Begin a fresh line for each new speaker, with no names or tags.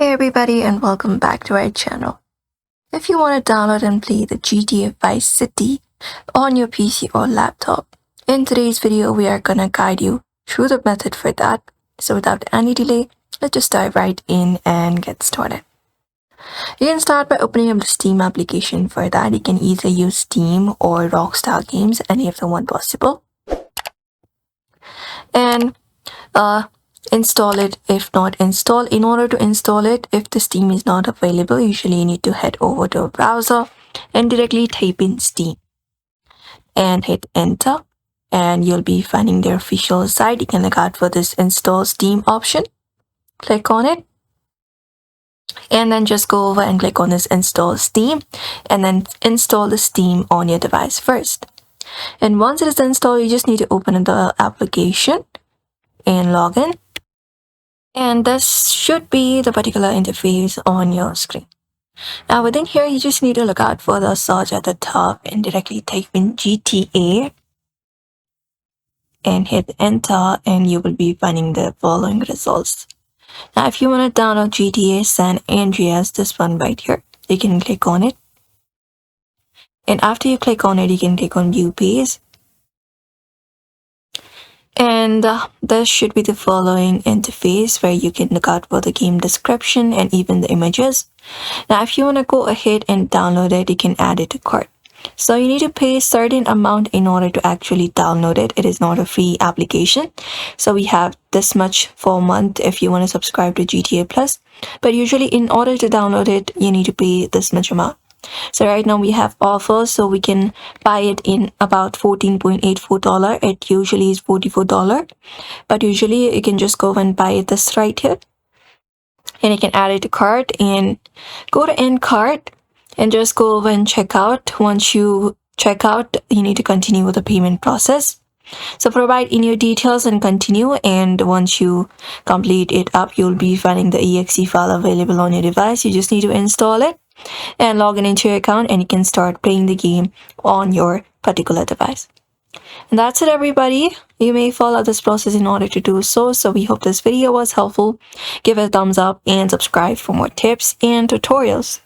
Hey everybody and welcome back to our channel. If you want to download and play the GTA Vice City on your PC or laptop, in today's video we are gonna guide you through the method for that. So without any delay, let's just dive right in and get started. You can start by opening up the Steam application. For that, you can either use Steam or Rockstar Games, any of the one possible. And install it. If not install, in order to install it, if the Steam is not available, usually you need to head over to a browser and directly type in Steam and hit enter, and you'll be finding their official site. You can look out for this install Steam option, click on it, and then just go over and click on this install Steam, and then install the Steam on your device first. And once it is installed, you just need to open the application and log in. And this should be the particular interface on your screen. Now within here, you just need to look out for the search at the top and directly type in GTA and hit enter, and you will be finding the following results. Now if you want to download GTA San Andreas, this one right here, you can click on it. And after you click on it, you can click on view page. And this should be the following interface where you can look out for the game description and even the images. Now if you want to go ahead and download it, you can add it to cart. So you need to pay a certain amount in order to actually download it. It is not a free application. So we have this much for a month if you want to subscribe to GTA Plus. But usually in order to download it, you need to pay this much amount. So right now we have offers, so we can buy it in about $14.84. It usually is $44, but usually you can just go and buy this right here, and you can add it to cart and go to end cart and just go over and check out. Once you check out, you need to continue with the payment process. So provide in your details and continue, and once you complete it up, you'll be finding the exe file available on your device. You just need to install it and log in into your account, and you can start playing the game on your particular device. And that's it, everybody. You may follow this process in order to do so. So we hope this video was helpful. Give it a thumbs up and subscribe for more tips and tutorials.